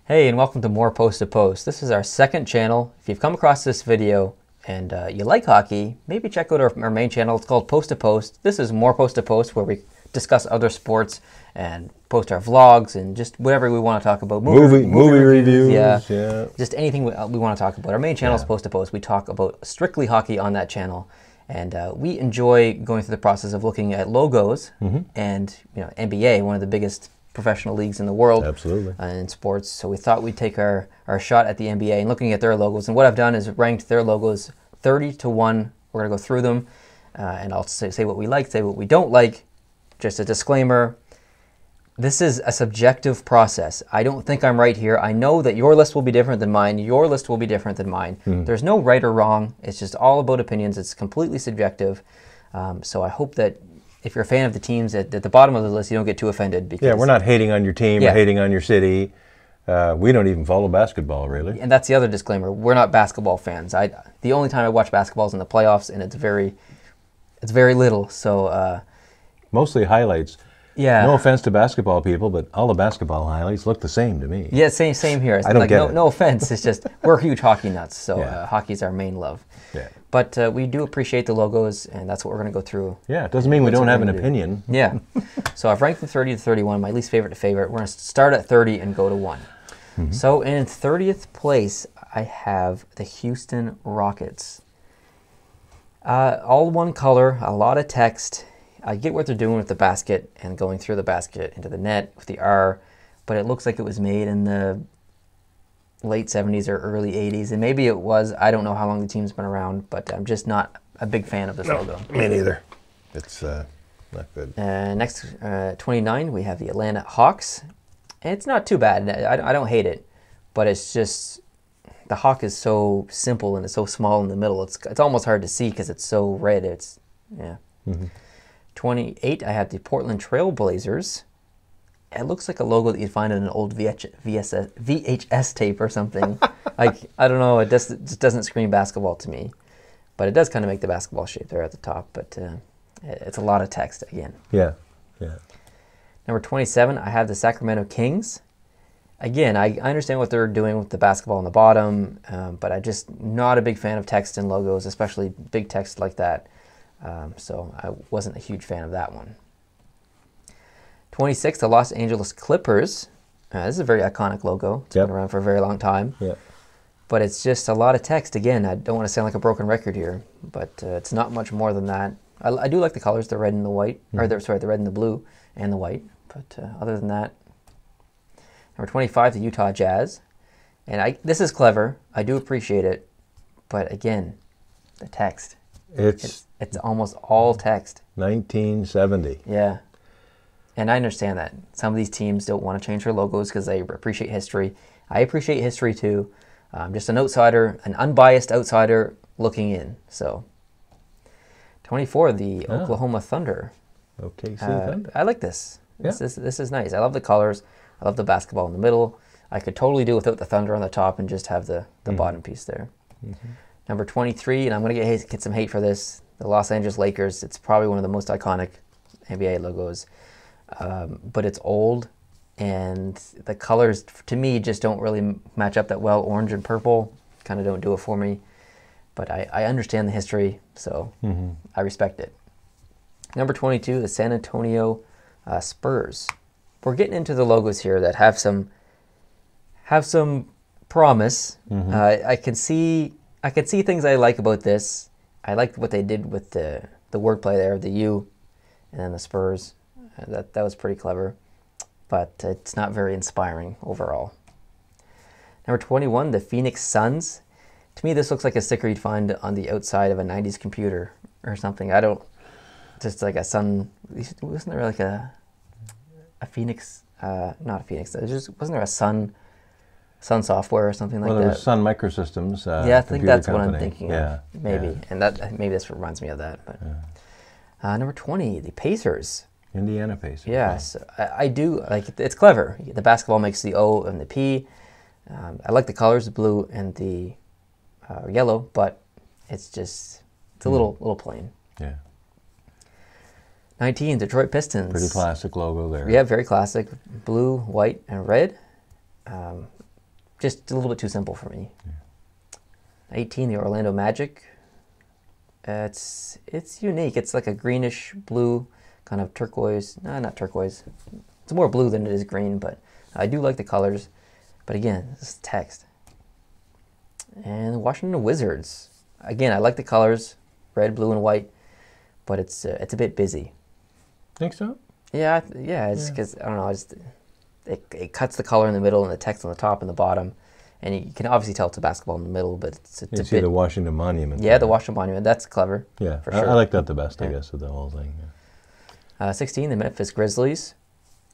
Hey, and welcome to More Post to Post. This is our second channel. If you've come across this video and you like hockey, maybe check out our main channel. It's called Post to Post. This is More Post to Post, where we discuss other sports and post our vlogs and just whatever we want to talk about. Movie reviews. Yeah. Just anything we want to talk about. Our main channel is Post to Post. We talk about strictly hockey on that channel. And we enjoy going through the process of looking at logos and NBA, one of the biggest professional leagues in the world. Absolutely. In sports. So we thought we'd take our shot at the NBA and looking at their logos. And what I've done is ranked their logos 30 to 1. We're going to go through them and I'll say what we like, say what we don't like. Just a disclaimer, this is a subjective process. I don't think I'm right here. I know that your list will be different than mine. Your list will be different than mine. There's no right or wrong. It's just all about opinions. It's completely subjective. So I hope that if you're a fan of the teams at the bottom of the list, you don't get too offended. Because, we're not hating on your team or hating on your city. We don't even follow basketball, really. And that's the other disclaimer. We're not basketball fans. The only time I watch basketball is in the playoffs, and it's very little. So mostly highlights. Yeah. No offense to basketball people, but all the basketball highlights look the same to me. Yeah, same here. I don't get it. No offense. It's just we're huge hockey nuts, so hockey's our main love. Yeah. But we do appreciate the logos, and that's what we're going to go through. Yeah, it doesn't mean we don't have an opinion. Yeah. So I've ranked them 30 to 31, my least favorite to favorite. We're going to start at 30 and go to 1. So in 30th place, I have the Houston Rockets. All one color, a lot of text. I get what they're doing with the basket and going through the basket into the net with the R, but it looks like it was made in the late 70s or early 80s, and maybe it was. I don't know how long the team's been around, but I'm just not a big fan of this logo. Me neither. It's not good. Next, 29, we have the Atlanta Hawks. And it's not too bad. I don't hate it, but it's just the hawk is so simple and it's so small in the middle. It's almost hard to see because it's so red. 28, I have the Portland Trail Blazers. It looks like a logo that you'd find in an old VHS tape or something. I don't know. It just doesn't scream basketball to me, but it does kind of make the basketball shape there at the top. But it's a lot of text again. Yeah. Number 27, I have the Sacramento Kings. Again, I understand what they're doing with the basketball on the bottom, but I'm just not a big fan of text and logos, especially big text like that. So I wasn't a huge fan of that one. 26, the Los Angeles Clippers. This is a very iconic logo. It's been around for a very long time. But it's just a lot of text. Again, I don't want to sound like a broken record here, but it's not much more than that. I do like the colors, the red and the white, or the red and the blue and the white. But other than that, number 25, the Utah Jazz. And this is clever. I do appreciate it. But again, the text. It's almost all text. 1970. Yeah. And I understand that. Some of these teams don't want to change their logos because they appreciate history. I appreciate history too. I'm just an outsider, an unbiased outsider looking in. So, 24, the Oklahoma Thunder. OKC Thunder. I like this. Yeah. This is nice. I love the colors. I love the basketball in the middle. I could totally do without the Thunder on the top and just have the bottom piece there. Number 23, and I'm going to get some hate for this, the Los Angeles Lakers. It's probably one of the most iconic NBA logos. But it's old, and the colors, to me, just don't really match up that well. Orange and purple kind of don't do it for me. But I understand the history, so I respect it. Number 22, the San Antonio Spurs. We're getting into the logos here that have some promise. I can see things I like about this. I liked what they did with the wordplay there, the U, and then the Spurs. That was pretty clever, but it's not very inspiring overall. Number 21, the Phoenix Suns. To me, this looks like a sticker you'd find on the outside of a 90s computer or something. Just like a sun. Wasn't there like a Phoenix? Not a Phoenix. Wasn't there a Sun Software or something like that? Well, there was Sun Microsystems. Yeah, I think that's company. what I'm thinking of. Maybe. And maybe this reminds me of that. But number 20, the Pacers. Indiana Pacers. Yes, I do like it. It's clever. The basketball makes the O and the P. I like the colors, the blue and the yellow, but it's a little plain. Yeah. 19, Detroit Pistons. Pretty classic logo there. Yeah, very classic. Blue, white, and red. just a little bit too simple for me. 18, the Orlando Magic. It's unique. It's like a greenish blue, kind of turquoise. No, not turquoise. It's more blue than it is green, but I do like the colors. But again, this is text. And the Washington Wizards. Again, I like the colors, red, blue, and white, but it's a bit busy. Think so? Yeah. It's because I don't know. It cuts the color in the middle and the text on the top and the bottom, and you can obviously tell it's a basketball in the middle. But it's a see bit, the Washington Monument. Yeah, the Washington Monument. That's clever. Yeah, for sure. I like that the best, I guess, of the whole thing. Yeah. 16, the Memphis Grizzlies.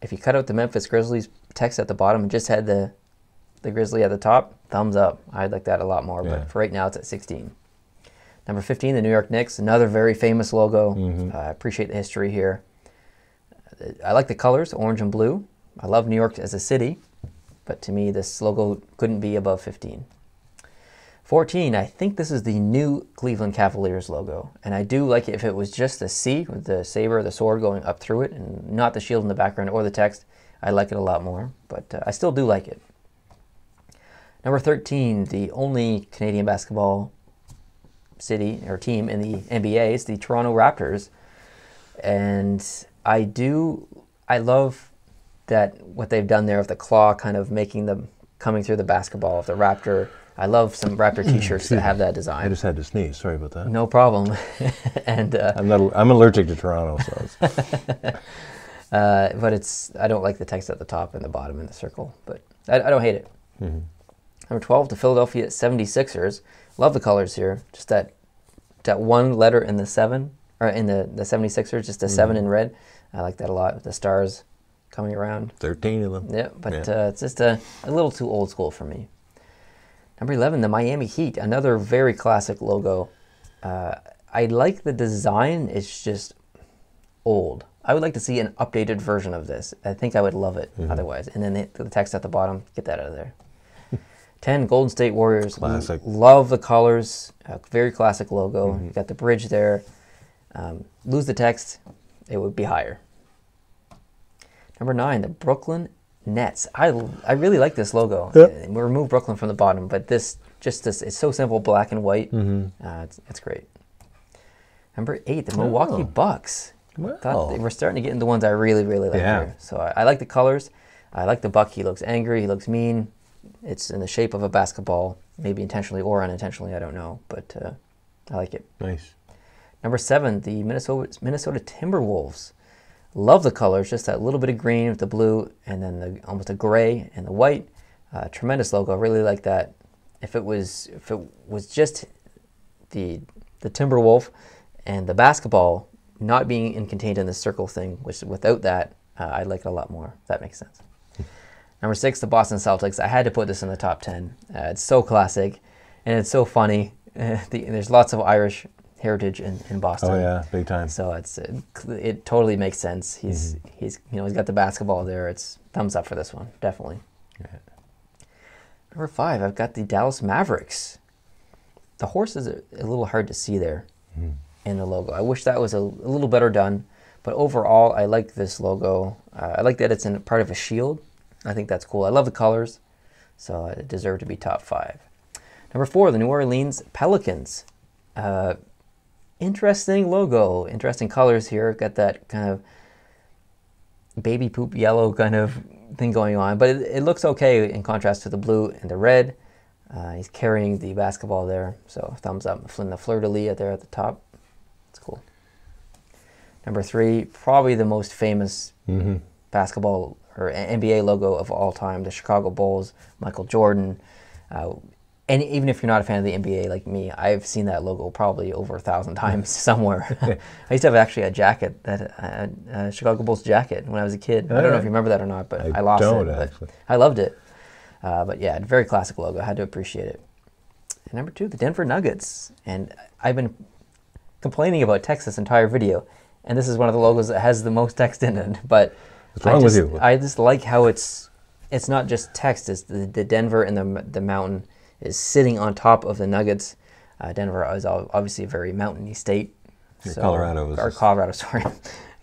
If you cut out the Memphis Grizzlies text at the bottom and just had the Grizzly at the top, thumbs up. I'd like that a lot more, but for right now it's at 16. Number 15, the New York Knicks, another very famous logo. I appreciate the history here. I like the colors, orange and blue. I love New York as a city, but to me this logo couldn't be above 15. 14, I think this is the new Cleveland Cavaliers logo, and I do like it if it was just the C with the saber, the sword going up through it, and not the shield in the background or the text. I like it a lot more, but I still do like it. Number 13, the only Canadian basketball city or team in the NBA is the Toronto Raptors, and I love that what they've done there of the claw kind of making them coming through the basketball of the Raptor. I love some Raptor t-shirts that have that design. I just had to sneeze. Sorry about that. No problem. And I'm allergic to Toronto, so. But I don't like the text at the top and the bottom in the circle, but I don't hate it. Number 12, the Philadelphia 76ers. Love the colors here. Just that one letter in the 7, or in the 76ers, just a 7 in red. I like that a lot with the stars coming around. 13 of them. Yeah, but it's just a little too old school for me. Number 11, the Miami Heat. Another very classic logo. I like the design. It's just old. I would like to see an updated version of this. I think I would love it otherwise. And then the text at the bottom, get that out of there. 10, Golden State Warriors. Classic. Love the colors. Very classic logo. You got the bridge there. Lose the text, it would be higher. Number 9, the Brooklyn Nets. I really like this logo. Yep. We removed Brooklyn from the bottom, but this it's so simple, black and white. It's great. Number 8, the Milwaukee Bucks. Well. We're starting to get into ones I really, really like here. So I like the colors. I like the Buck. He looks angry. He looks mean. It's in the shape of a basketball, maybe intentionally or unintentionally, I don't know, but I like it. Nice. Number 7, the Minnesota Timberwolves. Love the colors, just that little bit of green with the blue, and then almost a gray and the white. Tremendous logo. I really like that. If it was just the Timberwolf and the basketball not being contained in the circle thing, which without that, I'd like it a lot more. If that makes sense. Number 6, the Boston Celtics. I had to put this in the top 10. It's so classic, and it's so funny. There's lots of Irish heritage in Boston. Oh yeah, big time. So it totally makes sense. He's got the basketball there. It's thumbs up for this one, definitely. Yeah. Number 5, I've got the Dallas Mavericks. The horse is a little hard to see there in the logo. I wish that was a little better done, but overall, I like this logo. I like that it's in part of a shield. I think that's cool. I love the colors, so it deserved to be top 5. Number 4, the New Orleans Pelicans. Interesting logo, interesting colors here. Got that kind of baby poop yellow kind of thing going on, but it looks okay in contrast to the blue and the red. He's carrying the basketball there, so thumbs up. The fleur-de-lis there at the top. It's cool. Number 3, probably the most famous basketball or NBA logo of all time, the Chicago Bulls, Michael Jordan. And even if you're not a fan of the NBA like me, I've seen that logo probably over 1,000 times somewhere. I used to have actually a jacket, a Chicago Bulls jacket when I was a kid. I don't know if you remember that or not, but I lost it. But I loved it. But yeah, very classic logo. I had to appreciate it. And number 2, the Denver Nuggets. And I've been complaining about text this entire video, and this is one of the logos that has the most text in it. But what's wrong with you? I just like how it's not just text. It's the Denver and the mountain is sitting on top of the Nuggets. Denver is obviously a very mountainy state. Colorado. Colorado, sorry.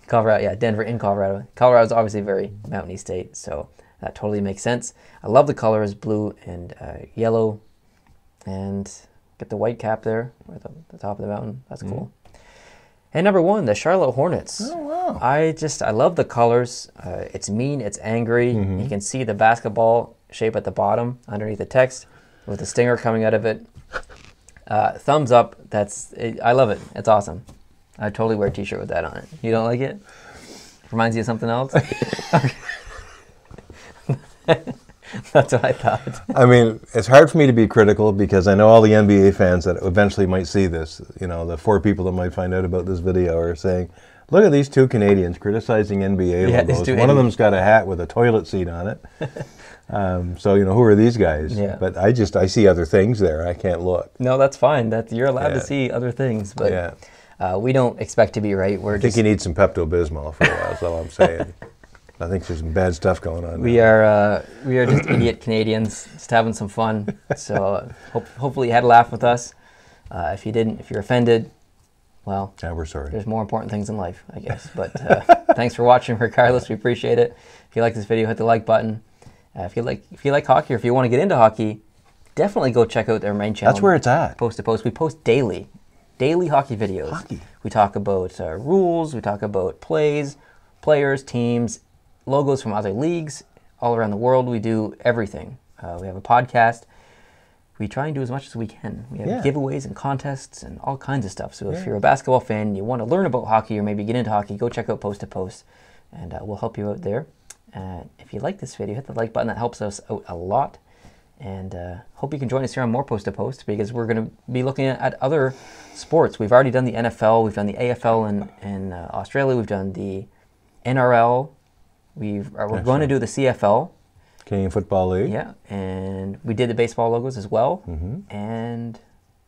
Colorado, yeah, Denver in Colorado. Colorado is obviously a very mountainy state, so that totally makes sense. I love the colors, blue and yellow, and get the white cap there at the top of the mountain. That's cool. And number 1, the Charlotte Hornets. Oh, wow. I love the colors. It's mean, it's angry. You can see the basketball shape at the bottom underneath the text with the stinger coming out of it. Thumbs up. I love it. It's awesome. I'd totally wear a t-shirt with that on it. You don't like it? Reminds you of something else? That's what I thought. I mean, it's hard for me to be critical because I know all the NBA fans that eventually might see this, you know, the 4 people that might find out about this video are saying, look at these 2 Canadians criticizing NBA logos. One of them's got a hat with a toilet seat on it. So, you know, who are these guys? Yeah. But I see other things there. I can't look. No, that's fine. You're allowed to see other things. But we don't expect to be right. I think you need some Pepto-Bismol for a while, that's all I'm saying. I think there's some bad stuff going on. We are just idiot Canadians, just having some fun. So hopefully you had a laugh with us. If you didn't, if you're offended, well, we're sorry. There's more important things in life, I guess. But thanks for watching, regardless. We appreciate it. If you like this video, hit the like button. If you like hockey, or if you want to get into hockey, definitely go check out their main channel. That's where it's at. Post to Post. We post daily hockey videos. We talk about rules. We talk about plays, players, teams, logos from other leagues all around the world. We do everything. We have a podcast. We try and do as much as we can. We have giveaways and contests and all kinds of stuff. So if you're a basketball fan and you want to learn about hockey or maybe get into hockey, go check out Post to Post, and we'll help you out there. If you like this video, hit the like button. That helps us out a lot. And hope you can join us here on more Post to Post, because we're going to be looking at other sports. We've already done the NFL. We've done the AFL in Australia. We've done the NRL. We're going to do the CFL. Canadian Football League. Yeah, and we did the baseball logos as well. And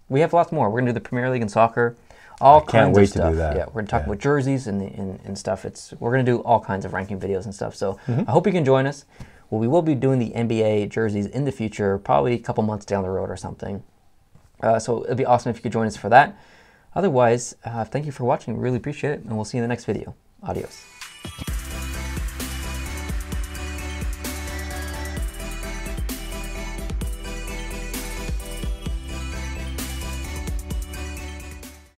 we have lots more. We're going to do the Premier League and soccer. All kinds of stuff. Can't wait to do that. Yeah, we're going to talk about jerseys and stuff. We're going to do all kinds of ranking videos and stuff. So I hope you can join us. Well, we will be doing the NBA jerseys in the future, probably a couple months down the road or something. So it'd be awesome if you could join us for that. Otherwise, thank you for watching. We really appreciate it, and we'll see you in the next video. Adios.